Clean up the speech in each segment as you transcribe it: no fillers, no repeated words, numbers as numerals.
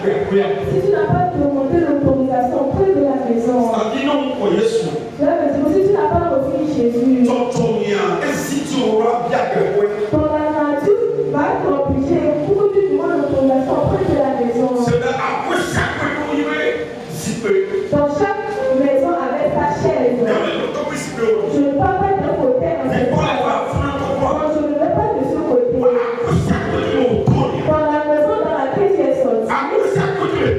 Si tu n'as pas demandé l'autorisation auprès de la maison, cela veut dire que si tu n'as pas reçu Jésus, ton la nature va t'obliger pour que tu demandes l'autorisation auprès de la maison. Dans chaque maison avec sa chaise. Je ne parle pas d'un côté, je ne vais pas de ce côté. Dans la maison dans laquelle tu es sorti.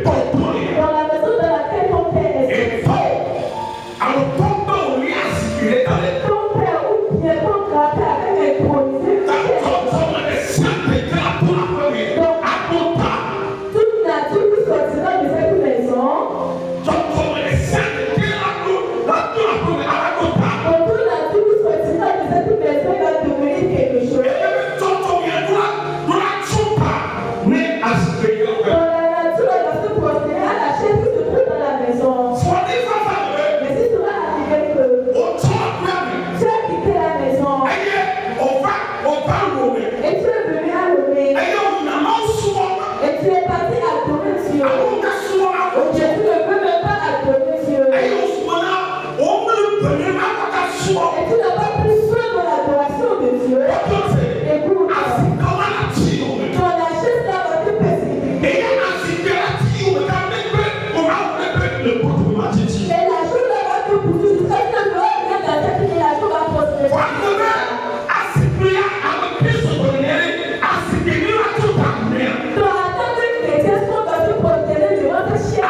Dans la maison dans laquelle ton père est sorti. Ton père ou bien ton grand-père avait intronisé. Toute nature qui sortira de cette maison. Toute nature qui sortira de cette maison va devenir quelque chose. Dans la nature, elle va se prosterner à la chaise qui se trouve dans la maison. Mais si cela arrive que tu as quitté la maison et tu es venu à Lomé et tu es parti adorer Dieu, ou bien tu ne veux même pas adorer Dieu et tu n'as pas pris soin de l'adoration de Dieu, écoute, ton la chaise là va te persécuter. Et la chose là va te pousser jusqu'à ce que le roi vienne dans cette vie, la chose va prospérer. Donc attends que les chrétiens sont dans ce prosterner devant ta chaise.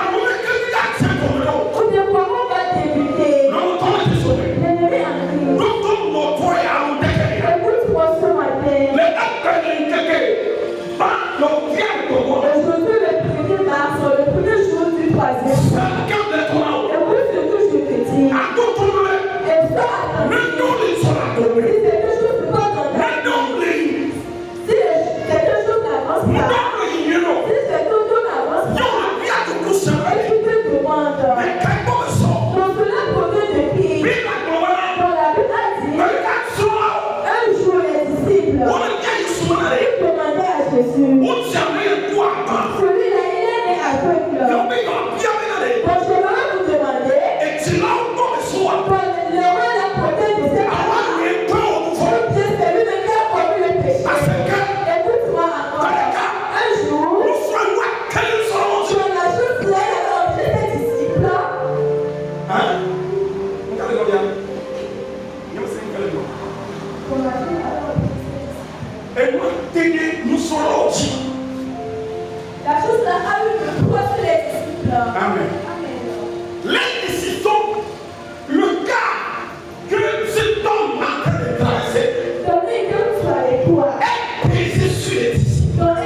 Ou bien comment on va t'éviter? L'ennemi a crié. Écoute-moi ce matin. Aujourd'hui, le premier mars, le premier jour du troisième mois. Écoute ce que je te dis. Et ça, si quelque chose ne va dans ta vie, si quelque chose n'avance pas, si quelque chose n'avance pas, et tu te demandes, donc cela provient de qui? Dans la Bible a dit, un jour les disciples, ils demandaient à Jésus, celui-là il est né aveugle. Donc je vais vous demander, quand le roi l'a porté de cette main, ou bien c'est lui-même qui a commis le péché. Écoute-moi encore, un jour, sur la chose là, il avait obligé ses disciples. La chose là a eu le poids sur les disciples. Amen. Amen. Les décisions, le cas que cet homme a traversé Donc, lui, quand tu as les poids, est pesé sur les disciples. donc, et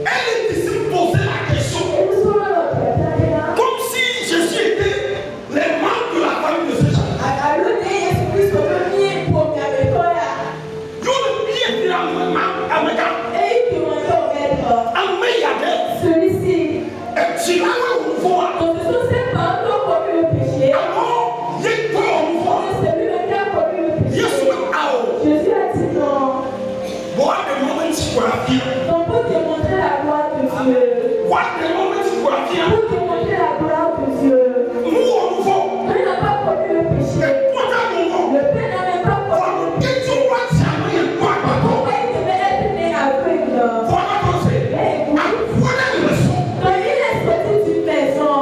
Et les disciples posaient la question comme si Jésus était les membres de la famille de ce genre. Yo le bien finalement avec un meilleur celui-ci, et tu l'as eu au pouvoir. donc ce sont ses parents qui ont commis le péché, Alors, il est pas au pouvoir. et c'est lui-même qui a commis le péché. Jésus est out. Jésus a dit non. What the moment you are here? Donc pour démontrer la gloire de Dieu, What the moment you are here? pour démontrer la gloire de Dieu, Nous au nouveau. lui n'a pas commis le péché. Et toi t'as nouveau. Le Père n'a même pas commis le péché. Et tu vois jamais quoi Pourquoi il devait être né aveugle? voilà comme c'est. Mais écoute, Voilà une leçon. quand il est sorti d'une maison,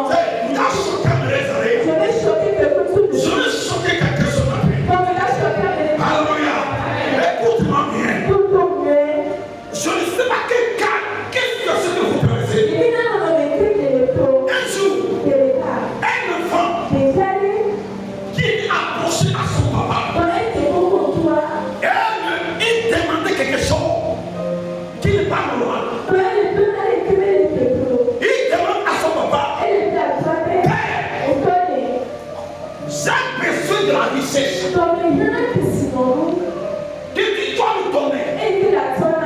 Il a choqué mes oreilles. je vais choquer quelqu'un tout de Je suite. vais choquer quelqu'un ce matin. Comme il a choqué mes Alléluia. Écoute-moi bien. tout au mieux. Je ne sais pas quel cas. Qu'est-ce que c'est que vous traversez? Il est dans le véhicule de l'étau, Un jour, de l'État. un enfant Déjà, lui, qui est approché à son papa. dans un défaut pour toi, Il demandait quelque chose qui n'est pas normal. quand il peut aller cumer les pétraux, Il demande à son papa, elle est à toi, et connaît. j'ai besoin de la richesse. Comme les gens qui sont, Que tu dois me donner et qu'il attend,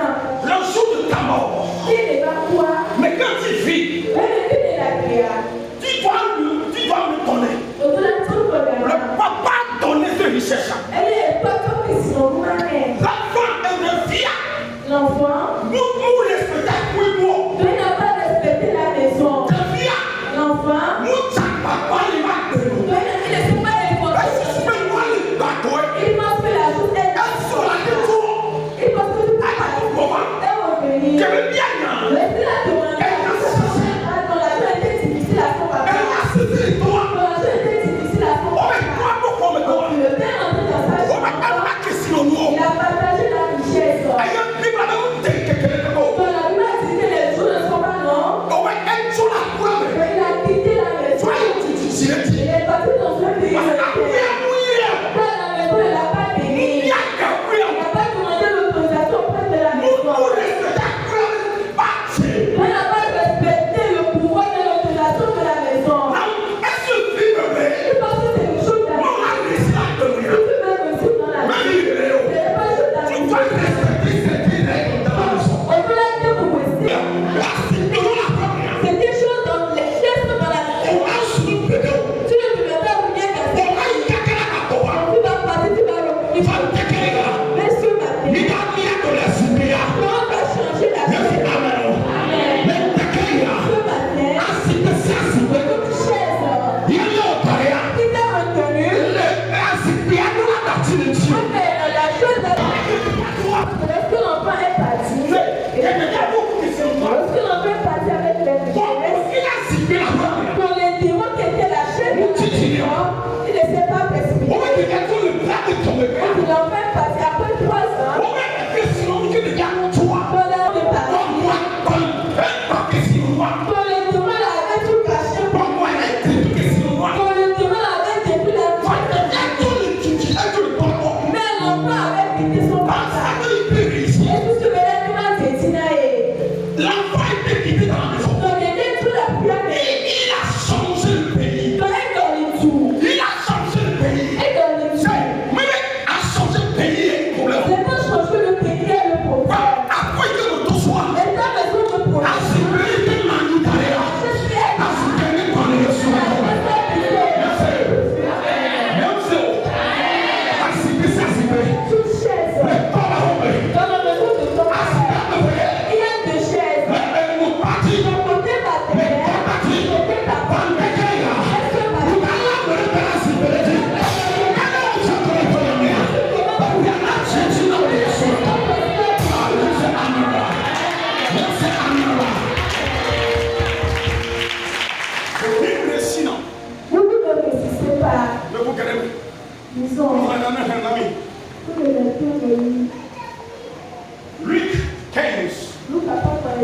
le jour de ta mort. il n'est pas quoi, Mais quand tu vis, elle est qu'il est la guerre. tu dois me donner. Donc, la tour de Le papa donnait cette richesse. elle est pas comme ils sont, L'enfant est un fiat. l'enfant, Nous respectons pour moi. lui n'a pas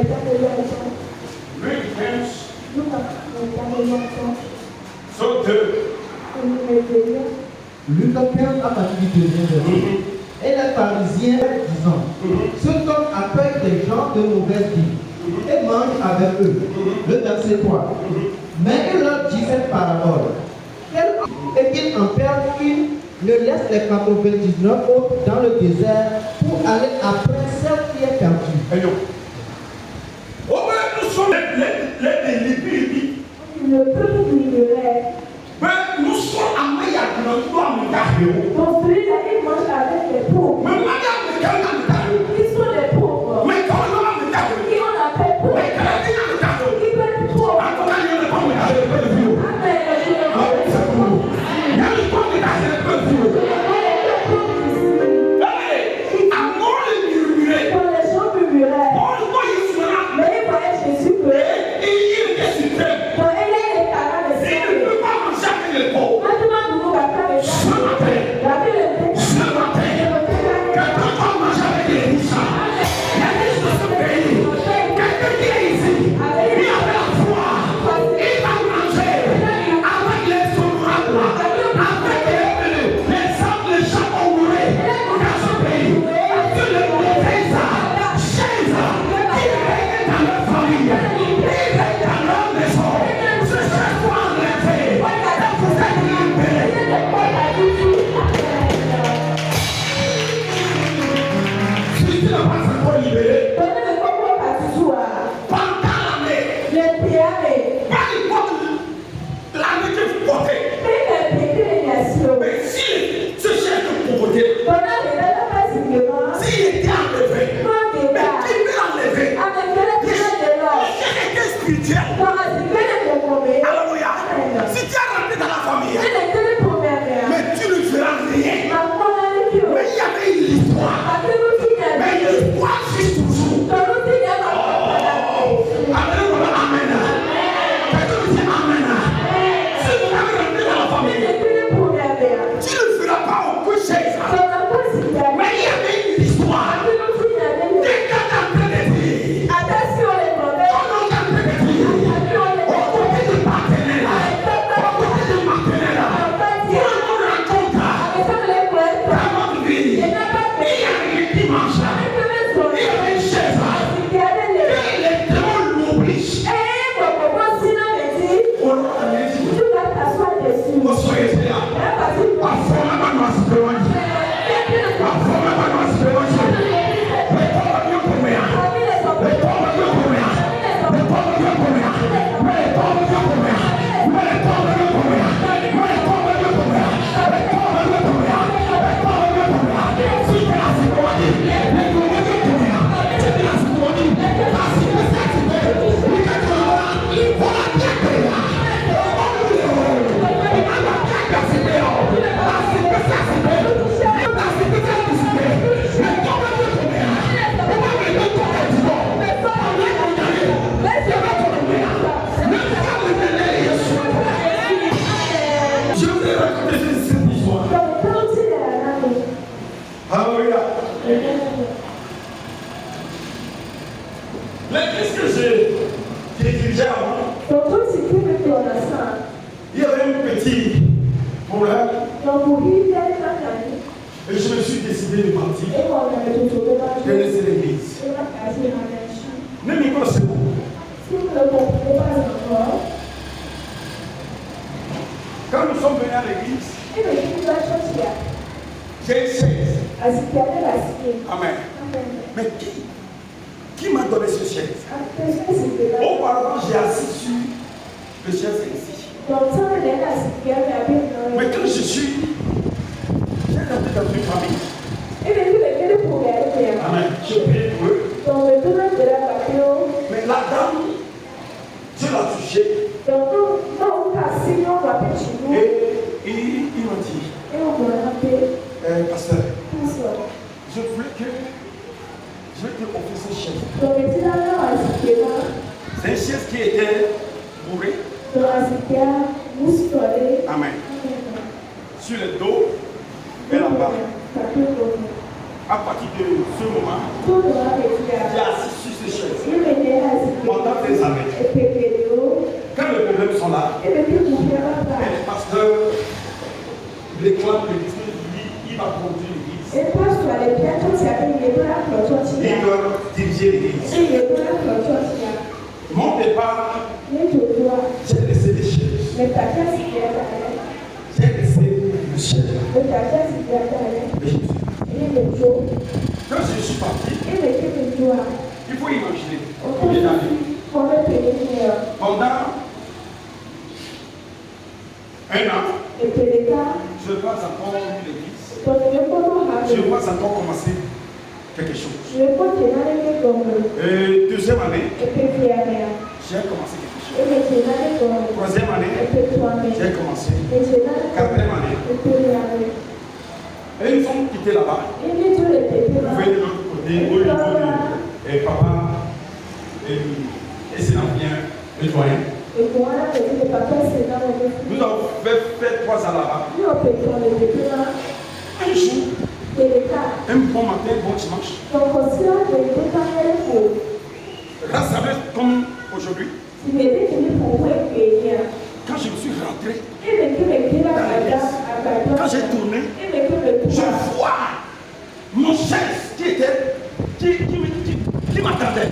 Luc 15, Luc 15 à partir du deuxième verset. Et les pharisiens disant, cet homme accueille des gens de mauvaise vie et mange avec eux. Le verset 3. Mais il leur dit cette parabole. Et qu'il en perde une, ne laisse les 99 autres dans le désert pour aller après celle qui est perdue. Et non. Oh, mais nous sommes les lipides. Le peuple ignorait. Mais nous sommes à Mayak, nous sommes à Mayak. Donc celui-là, il mange avec les pauvres. Mais Mayak, Qui sont les pauvres? mais quand on a Mayak, Qui on appelle pauvres? mais quand on a Mayak, Qui peut être pauvre? en tout cas, il y a le temps de la vie. Il y a le temps de la vie. Amour les murmurés. Quand les gens murmuraient, On le voit ici maintenant. mais ils voyaient Jésus que Et il était suprême. quand il est les parents de Il ne Dieu. peut pas manger avec les pauvres. Maintenant, nous nous rappelons les Ce gens. matin, La vie est ce matin, quelqu'un va manger avec les riches. Les riches de ce pays. Quelqu'un qui est ici, il avait la foi. Il va manger avec les honorables, avec les hommes, les gens honorés dans ce pays. Que le mauvais chaise qui règne dans leur famille, qui règne dans leur maison, ce serait quoi enlever et vous êtes libérés. Si tu n'as pas encore libéré, pendant l'année, pas n'importe l'année que vous portez, mais si ce chef de pauvreté, s'il était enlevé, mais qui peut l'enlever? Le chef était spirituel. Alléluia. Si tu as rentré dans la famille, mais tu ne feras rien. Mais il y avait une histoire. Mais l'histoire suit toujours. Amen. Amen. Quelqu'un dit Amen. Si vous avez rentré dans la famille, tu ne feras pas au coup de chaise. Mais il y avait une histoire. Quelqu'un est en train de dire. On est en train de dire. Au côté du partenaire. Au côté du partenaire. Pour une rencontre. Dans notre vie. Il y a rien qui marche. Il y a une chaise. Et les démons l'obligent. On a dit. Vous soyez là. Je vais raconter cette histoire. Alléluia. Mais qu'est-ce que j'ai dirigé avant? Il y avait un petit problème et je me suis décidé de partir, de laisser l'église. Ne m'y connaissez pas. Quand nous sommes venus à l'église, j'ai une chaise. Amen. Mais qui m'a donné ce chaise? Auparavant, j'ai assis sur le chaise ici. Mais quand j'ai rentré dans une famille. Amen. Je prie pour eux. Mais la dame, Dieu l'a touché. Et il m'a dit, pasteur, je voulais que je vais te offrir cette chaise. C'est une chaise qui était bourrée. Amen. Sur le dos et là-bas. À partir de ce moment, j'ai assis sur ces chaises. tes amis. Quand les problèmes sont là, le pasteur, l'école petit, il va conduire l'église. Il doit diriger l'église. Mon départ, j'ai laissé des chaises. J'ai laissé le chef. Quand je suis parti, il faut imaginer combien d'années. Pendant un an, je n'ai pas encore eu l'église. Je n'ai pas encore commencé quelque chose. Deuxième année, j'ai commencé quelque chose. Troisième année, j'ai commencé. Quatrième année. Et ils ont quitté là-bas. Ils venaient de l'autre côté, au niveau de papa et c'est bien le doyen. Nous avons fait 3 ans là-bas. Un jour, un bon matin, bon dimanche, rassemblés comme aujourd'hui, quand je me suis rentré dans l'église, quand j'ai tourné, je vois mon chef qui m'attendait.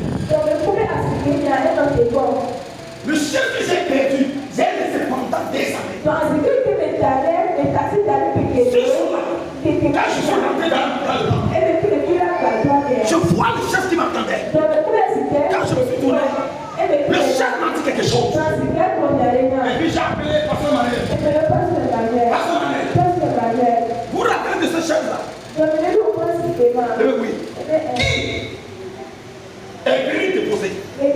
Le chef que j'ai perdu, j'ai laissé pendant des années. Ce jour-là, quand je suis rentré dans le camp, je vois le chef qui m'attendait. Quand je me suis tourné, le chef m'a dit quelque chose. Et puis j'ai appelé Pasteur Manuel. Pasteur Manuel, vous vous rappelez de ce chef-là? Oui. Qui est venu te poser? J'ai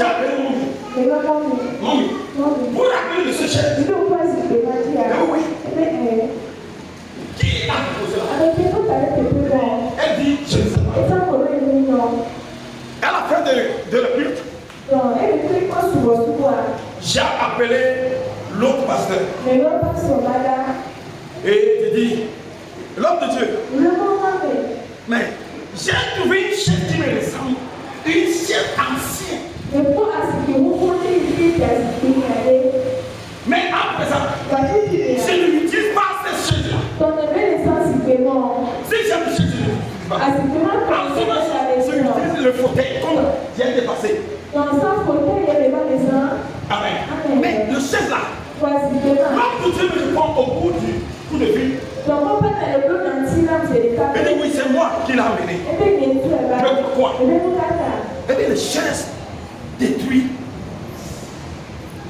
appelé Mommy. Vous vous rappelez de ce chef? Oui. Qui a posé là? Elle dit, je ne sais pas. À la fin de la culte, j'ai appelé l'autre pasteur. Et j'ai dit, l'homme de Dieu, mais j'ai trouvé une chef qui me ressemble, une chef ancienne. Mais à présent, je ne l'utilise pas cette chaise-là. Si j'ai une chaise, je ne l'utilise pas. En ce moment, je utilise le fauteuil comme j'ai dépassé. Amen. Mais le chef là, l'homme de Dieu me répond au bout du coup de fil. Il dit oui, c'est moi qui l'ai amené. Mais pourquoi? Et bien le chef détruit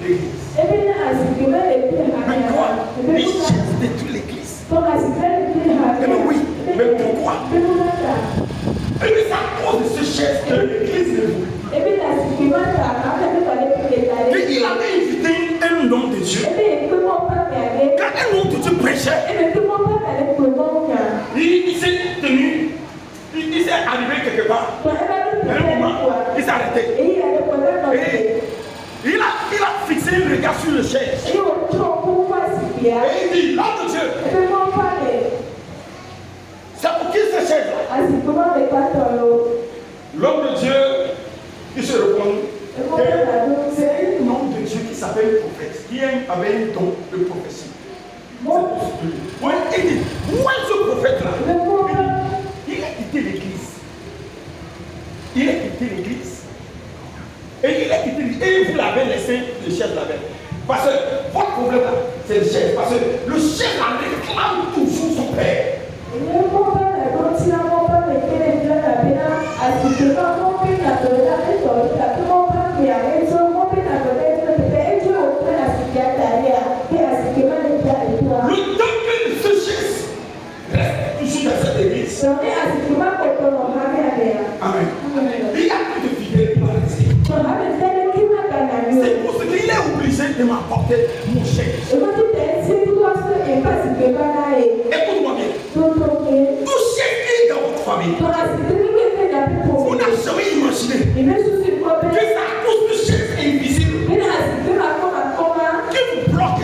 l'église. Mais quoi? Le chef détruit l'église. Et bien oui, mais pourquoi? Et bien c'est à cause de ce chef que l'église évolue. Il avait invité un homme de Dieu. Quand un homme de Dieu prêchait, il s'est tenu, il s'est arrivé quelque part. À un moment, il s'est arrêté. Et il a fixé un regard sur le chef. Et il dit, l'homme de Dieu, c'est pour qui ce chef? L'homme de Dieu, il se répond. C'est un homme de Dieu qui s'appelle prophète, qui avait un don de prophétie. Oui, il dit, moi ce prophète-là, il a quitté l'église. Et il a quitté l'église. Et vous l'avez laissé, le chef l'avait. Parce que votre problème là, c'est le chef. Parce que le chef là réclame toujours son père. Le temps que ce chef reste toujours dans cette église. Amen. Il y a plus de fidèles qui vont rester. C'est pour ce qu'il est obligé de m'apporter mon chèque. Écoute-moi bien. Tout chèque qui est dans votre famille, vous n'avez jamais imaginé que ça cause de chèque invisible qui vous bloque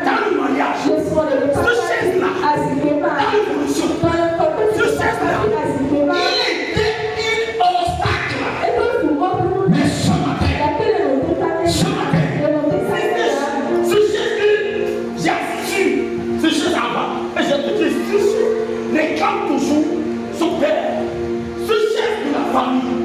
dans le mariage. Ce chèque-là, dans l'évolution, ce chèque-là, il était une obstacle. famille.